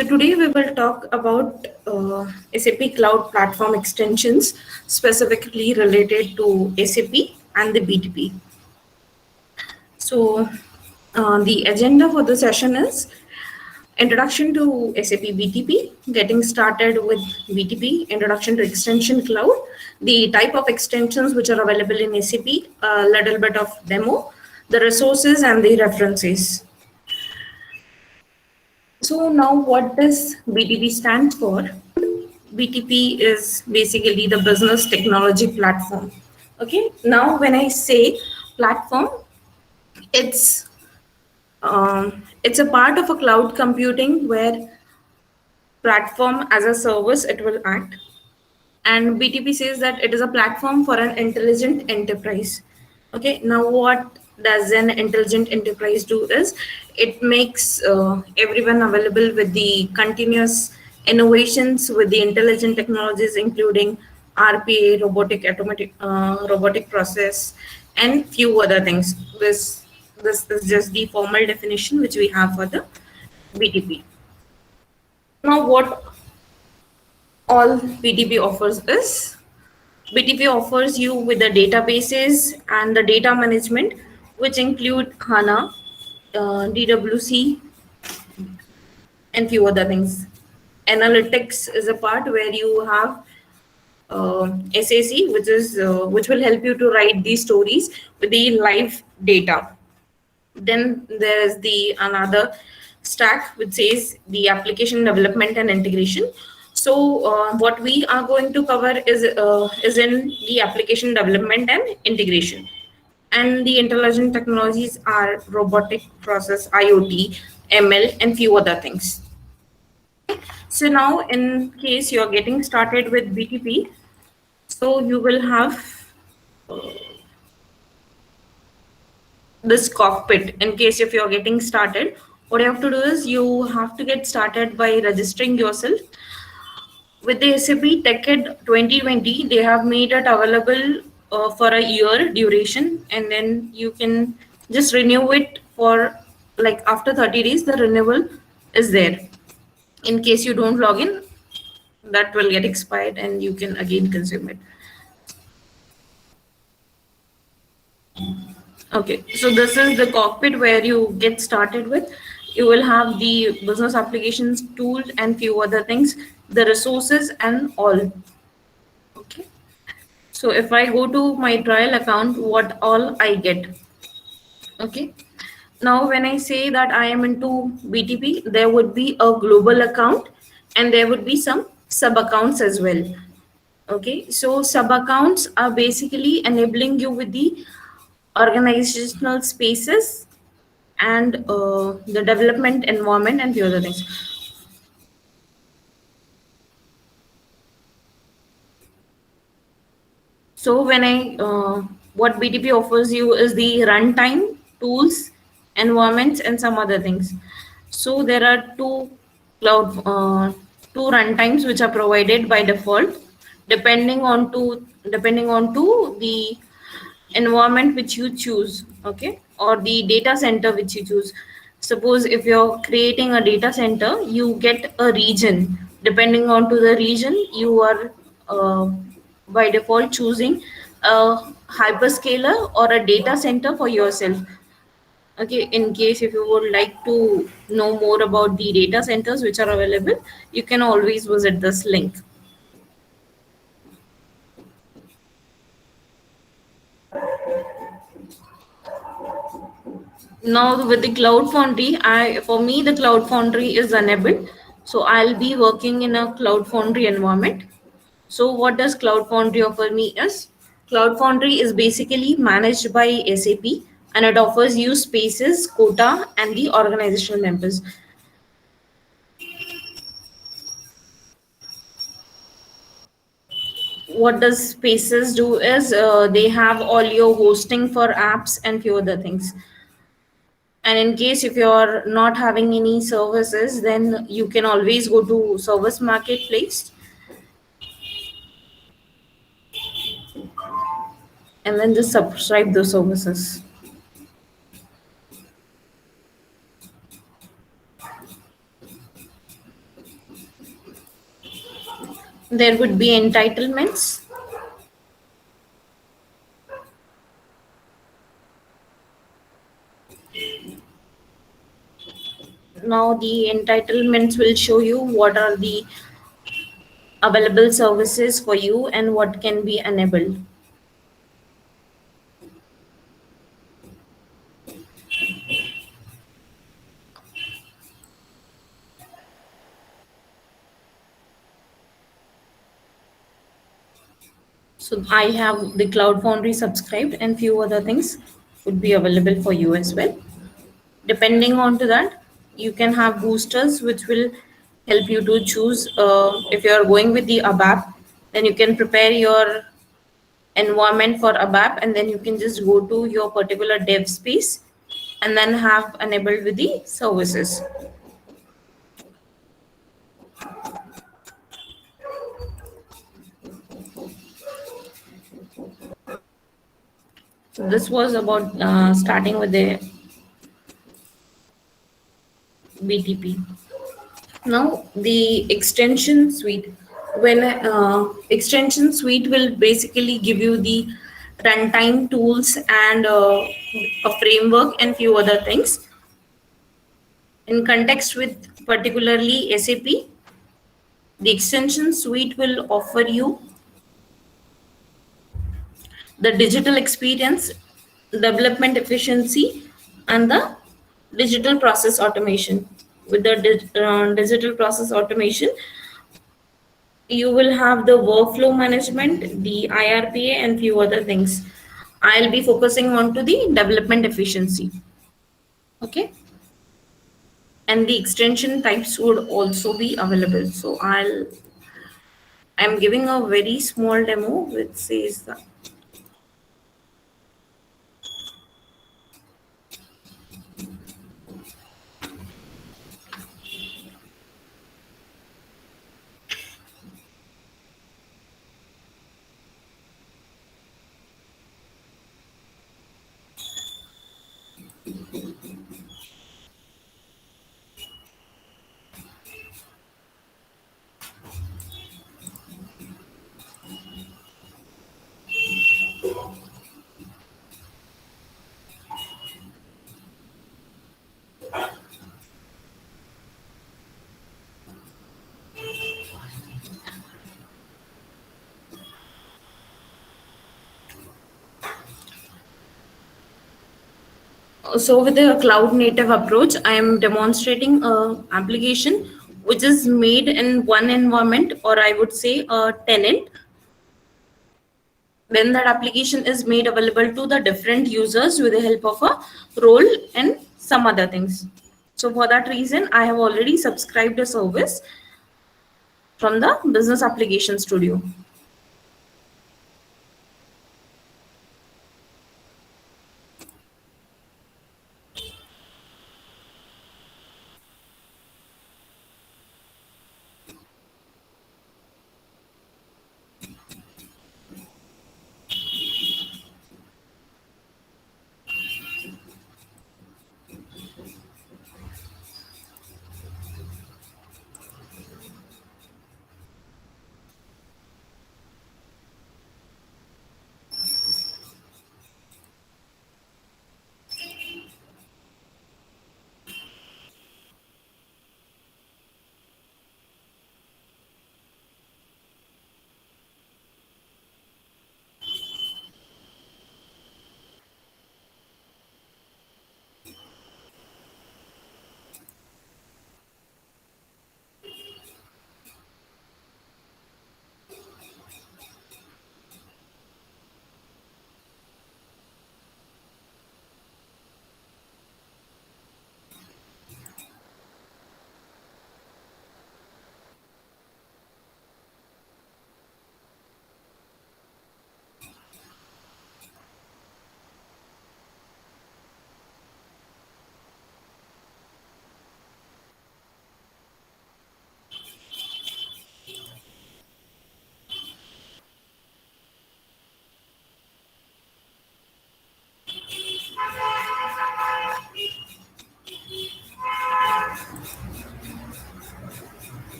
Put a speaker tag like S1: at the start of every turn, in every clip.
S1: So today we will talk about SAP Cloud Platform extensions specifically related to SAP and the BTP. So the agenda for the session is introduction to SAP BTP, getting started with BTP, introduction to extension cloud, the type of extensions which are available in SAP, a little bit of demo, the resources and the references. So now what does BTP stand for? BTP is basically the business technology platform. Okay, now when I say platform, it's it's a part of a cloud computing where platform as a service it will act, and BTP says that it is a platform for an intelligent enterprise. Okay, now what does an intelligent enterprise do is it makes everyone available with the continuous innovations with the intelligent technologies, including RPA, robotic process, and few other things. This is just the formal definition which we have for the BTP. Now, what all BTP offers is BTP offers you with the databases and the data management, which include HANA, DWC, and few other things. Analytics is a part where you have SAC, which will help you to write these stories with the live data. Then there is the another stack which says the application development and integration. So what we are going to cover is in the application development and integration. And the intelligent technologies are robotic process, IoT, ML, and few other things. So now, in case you are getting started with BTP, so you will have this cockpit. In case if you're getting started, what you have to do is you have to get started by registering yourself with the SAP TechEd 2020. They have made it available for a year duration, and then you can just renew it for like after 30 days. The renewal is there. In case you don't log in, that will get expired and you can again consume it. Okay, so this is the cockpit where you get started with. You will have the business applications tool and few other things, the resources and all. Okay, so if I go to my trial account, what all I get. Okay, now when I say that I am into BTP, there would be a global account and there would be some sub accounts as well. Okay, so sub accounts are basically enabling you with the organizational spaces and the development environment and few other things. So when what BTP offers you is the runtime, tools, environments, and some other things. So there are two runtimes which are provided by default, depending on the environment which you choose, okay, or the data center which you choose. Suppose if you're creating a data center, you get a region. Depending on to the region, you are by default choosing a hyperscaler or a data center for yourself. Okay, in case if you would like to know more about the data centers which are available, you can always visit this link. Now with the Cloud Foundry, for me the Cloud Foundry is enabled, so I'll be working in a Cloud Foundry environment. So what does Cloud Foundry offer me is, Cloud Foundry is basically managed by SAP and it offers you spaces, quota, and the organizational members. What does spaces do is they have all your hosting for apps and few other things. And in case if you're not having any services, then you can always go to service marketplace and then just subscribe those services. There would be entitlements. Now the entitlements will show you what are the available services for you and what can be enabled. So I have the Cloud Foundry subscribed and few other things would be available for you as well. Depending on to that, you can have boosters which will help you to choose if you are going with the ABAP, then you can prepare your environment for ABAP and then you can just go to your particular dev space and then have enabled with the services. So this was about starting with the BTP. Now the extension suite. When extension suite will basically give you the runtime tools and a framework and few other things. In context with particularly SAP, the extension suite will offer you the digital experience, development efficiency, and the digital process automation. With the digital process automation, you will have the workflow management, the IRPA, and few other things. I'll be focusing on to the development efficiency. Okay. And the extension types would also be available. So I'm giving a very small demo which says that. So with the cloud native approach, I am demonstrating a application which is made in one environment, or I would say a tenant. Then that application is made available to the different users with the help of a role and some other things. So for that reason, I have already subscribed a service from the Business Application Studio.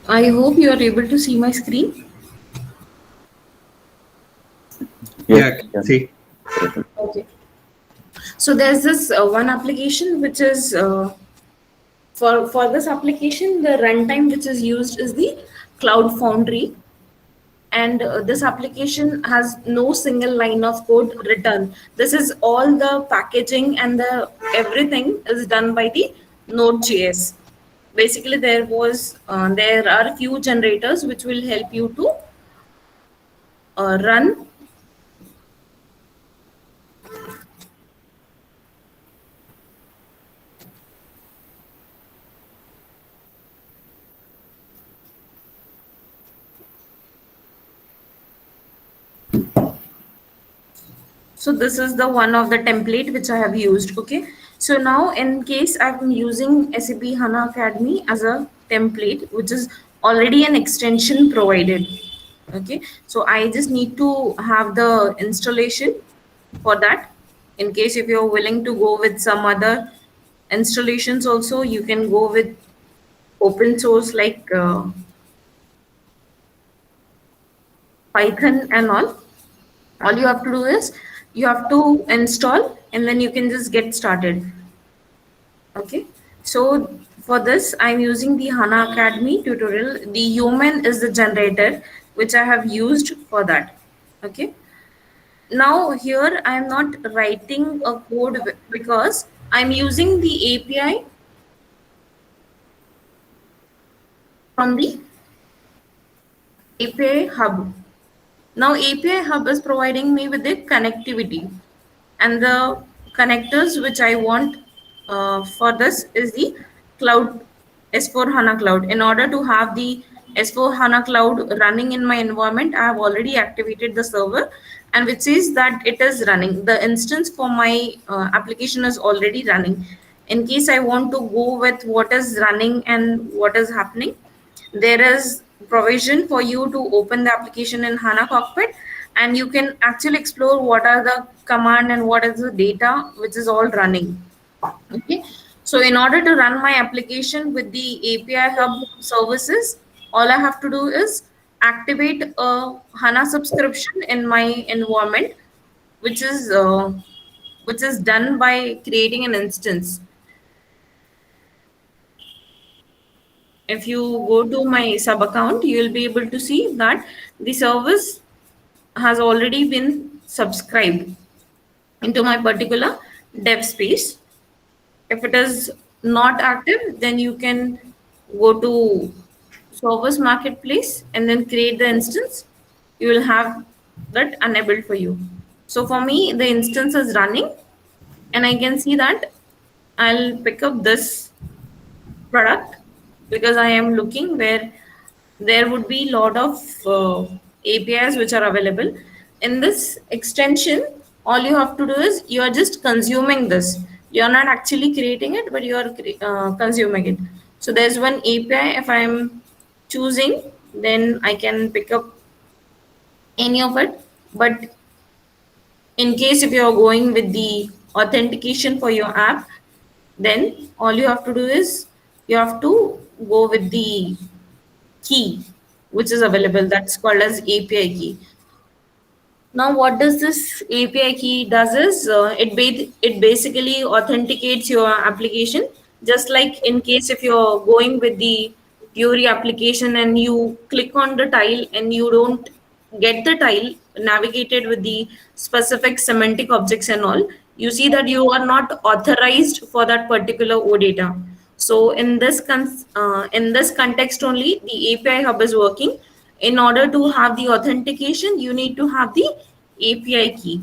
S1: I hope you are able to see my screen.
S2: Yeah,
S3: Yes,
S2: I
S3: we
S2: can
S3: can.
S2: see.
S1: Okay. So there's this one application which is for this application, the runtime which is used is the Cloud Foundry, and this application has no single line of code written. This is all the packaging and the everything is done by the Node.js. Basically, there are few generators which will help you to run. So this is the one of the template which I have used. Okay. So now in case I'm using SAP HANA Academy as a template, which is already an extension provided. Okay. So I just need to have the installation for that. In case if you're willing to go with some other installations also, you can go with open source like Python and all you have to do is you have to install and then you can just get started. Okay, so for this I'm using the HANA Academy tutorial. The human is the generator which I have used for that. Okay, now here I'm not writing a code because I'm using the API from the API hub. Now API hub is providing me with the connectivity, and the connectors which I want for this is the cloud, S4 HANA cloud. In order to have the S4 HANA cloud running in my environment, I have already activated the server, and which says that it is running. The instance for my application is already running. In case I want to go with what is running and what is happening, there is provision for you to open the application in HANA Cockpit, and you can actually explore what are the command and what is the data which is all running. Okay, so in order to run my application with the API hub services, all I have to do is activate a HANA subscription in my environment, which is uh, which is done by creating an instance. If you go to my sub account, you will be able to see that the service has already been subscribed into my particular dev space. If it is not active, then you can go to service marketplace and then create the instance. You will have that enabled for you. So for me, the instance is running, and I can see that I'll pick up this product because I am looking where there would be a lot of APIs which are available. In this extension, all you have to do is you are just consuming this. You are not actually creating it, but you are consuming it. So there's one API. If I'm choosing, then I can pick up any of it. But in case if you are going with the authentication for your app, then all you have to do is you have to go with the key which is available, that's called as API key. Now what does this API key does is it basically authenticates your application. Just like in case if you're going with the Fury application and you click on the tile and you don't get the tile navigated with the specific semantic objects and all, you see that you are not authorized for that particular OData. So in this context only, the API hub is working. In order to have the authentication, you need to have the API key.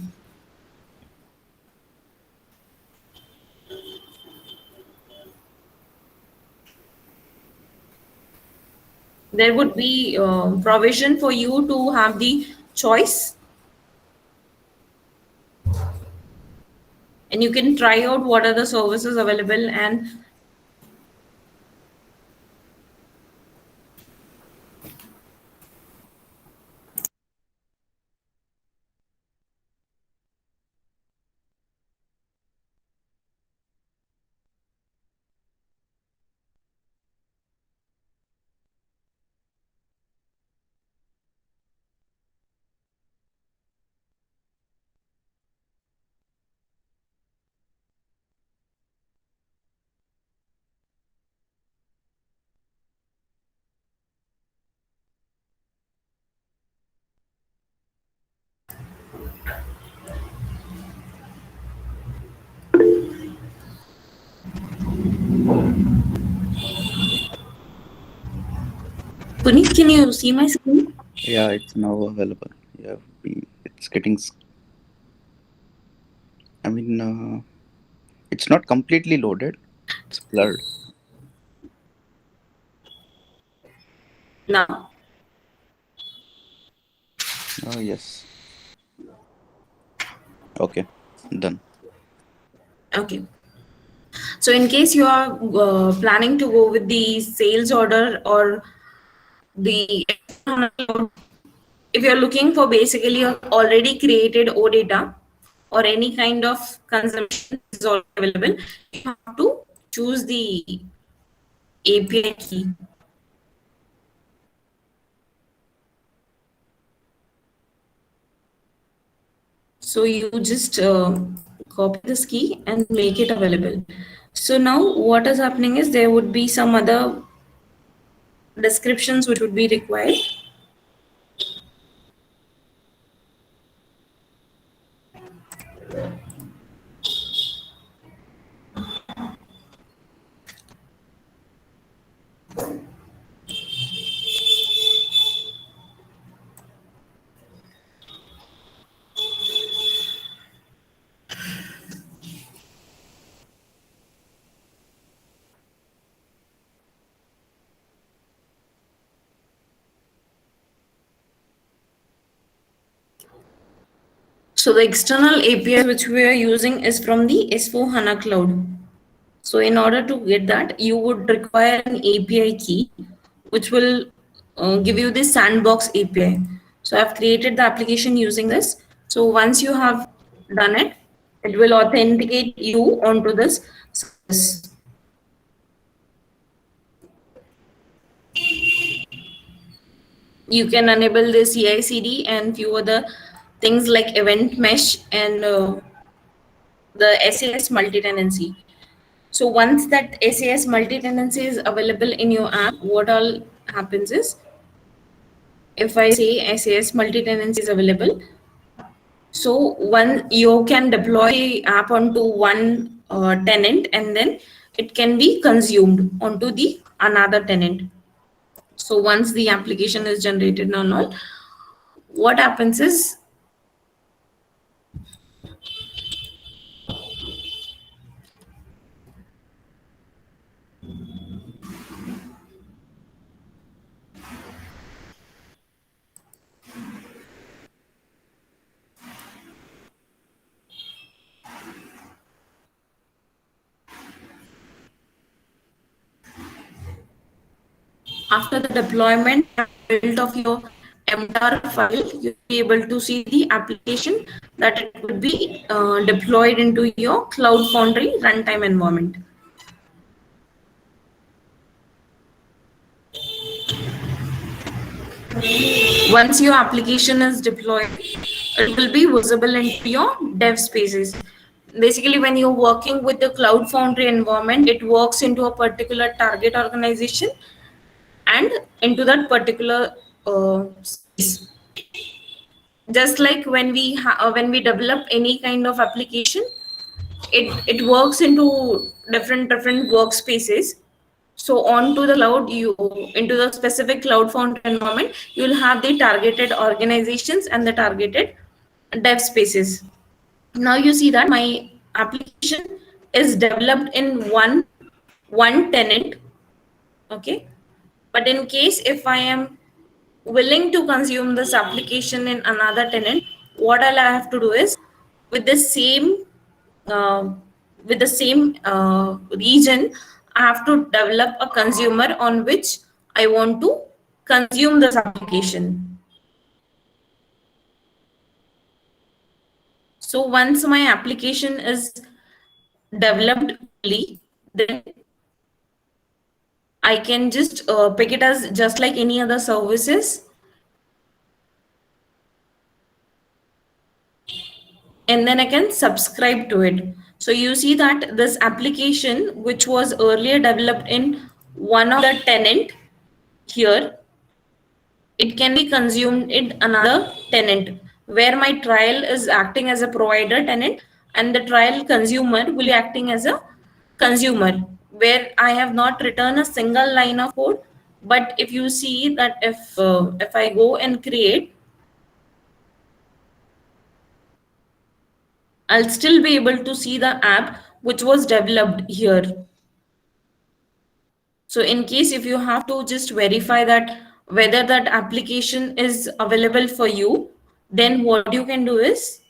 S1: There would be provision for you to have the choice, and you can try out what are the services available. And Puneet, can you see my screen?
S2: Yeah, it's now available. Yeah, it's getting. I mean, it's not completely loaded. It's blurred.
S1: Now,
S2: Oh yes. Okay, done.
S1: okay. So in case you are planning to go with the sales order or the if you're looking for basically your already created OData or any kind of consumption is already available, you have to choose the API key. So you just copy this key and make it available. So now what is happening is there would be some other descriptions which would be required. So the external API which we are using is from the S4 HANA Cloud. So in order to get that, you would require an API key, which will give you this sandbox API. So I've created the application using this. So once you have done it, it will authenticate you onto this service. You can enable the CI/CD and few other things like event mesh and the SAS multi-tenancy. So once that SAS multi-tenancy is available in your app, what all happens is, if I say SAS multi-tenancy is available, so one you can deploy the app onto one tenant and then it can be consumed onto the another tenant. So once the application is generated and all, what happens is after the deployment and build of your MTAR file, you'll be able to see the application that it would be deployed into your Cloud Foundry runtime environment. Once your application is deployed, it will be visible into your dev spaces. Basically, when you're working with the Cloud Foundry environment, it works into a particular target organization and into that particular space. Just like when we develop any kind of application, it works into different workspaces. So onto the cloud, you into the specific Cloud Foundry environment, you'll have the targeted organizations and the targeted dev spaces. Now you see that my application is developed in one tenant. Okay, but in case if I am willing to consume this application in another tenant, what all I have to do is, with the same uh, region, I have to develop a consumer on which I want to consume this application. So once my application is developed fully, then I can just pick it as just like any other services, and then I can subscribe to it. So you see that this application, which was earlier developed in one of the tenant here, it can be consumed in another tenant where my trial is acting as a provider tenant and the trial consumer will be acting as a consumer, where I have not written a single line of code. But if you see that if I go and create, I'll still be able to see the app which was developed here. So in case if you have to just verify that whether that application is available for you, then what you can do is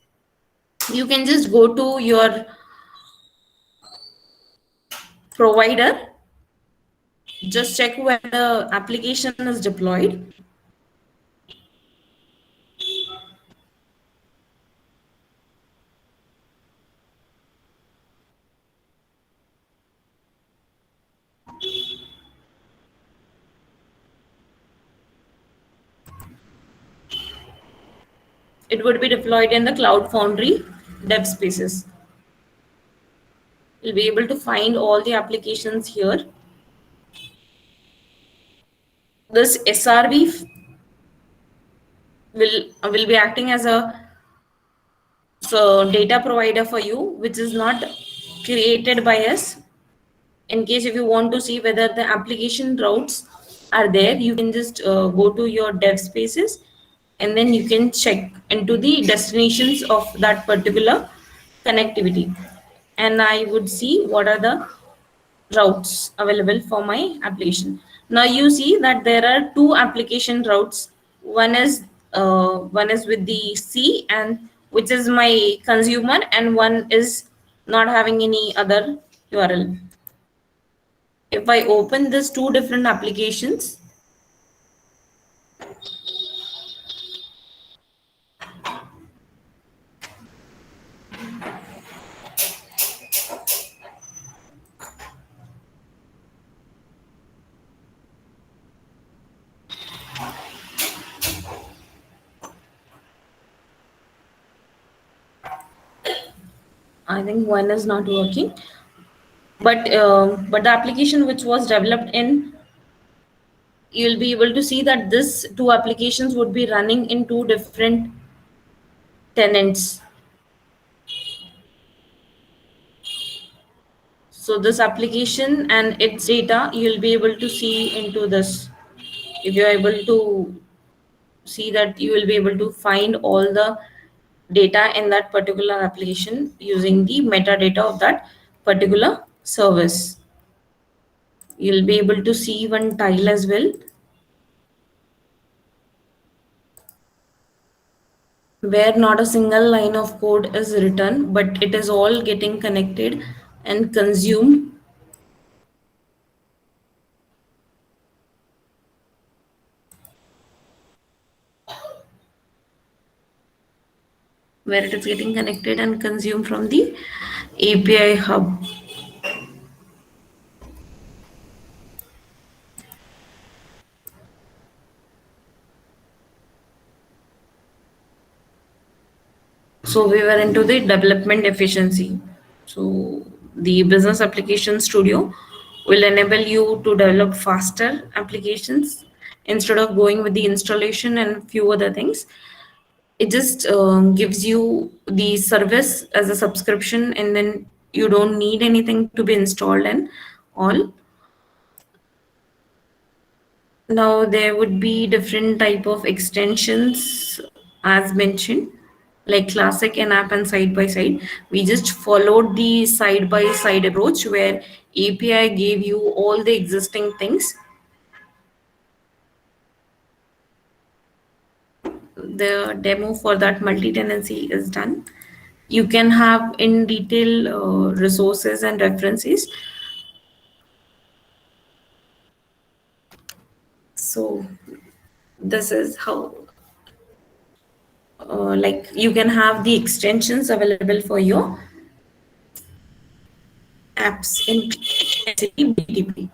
S1: you can just go to your provider, just check where the application is deployed. It would be deployed in the Cloud Foundry dev spaces. You'll be able to find all the applications here. This SRV will be acting as a data provider for you, which is not created by us. In case if you want to see whether the application routes are there, you can just go to your dev spaces and then you can check into the destinations of that particular connectivity. And I would see what are the routes available for my application. Now you see that there are two application routes. One is with the C, and which is my consumer, and one is not having any other URL. If I open these two different applications, I think one is not working. But the application which was developed in, you'll be able to see that this two applications would be running in two different tenants. So this application and its data, you'll be able to see into this. If you're able to see that, you will be able to find all the data in that particular application using the metadata of that particular service. You'll be able to see one tile as well, where not a single line of code is written, but it is all getting connected and consumed. Where it is getting connected and consumed from the API hub. So we were into the development efficiency. So the business application studio will enable you to develop faster applications instead of going with the installation and few other things. It just gives you the service as a subscription, and then you don't need anything to be installed and all. Now there would be different type of extensions as mentioned, like classic and app and side by side. We just followed the side by side approach where API gave you all the existing things. The demo for that multi-tenancy is done. You can have in detail resources and references. So this is how like you can have the extensions available for your apps in BTP.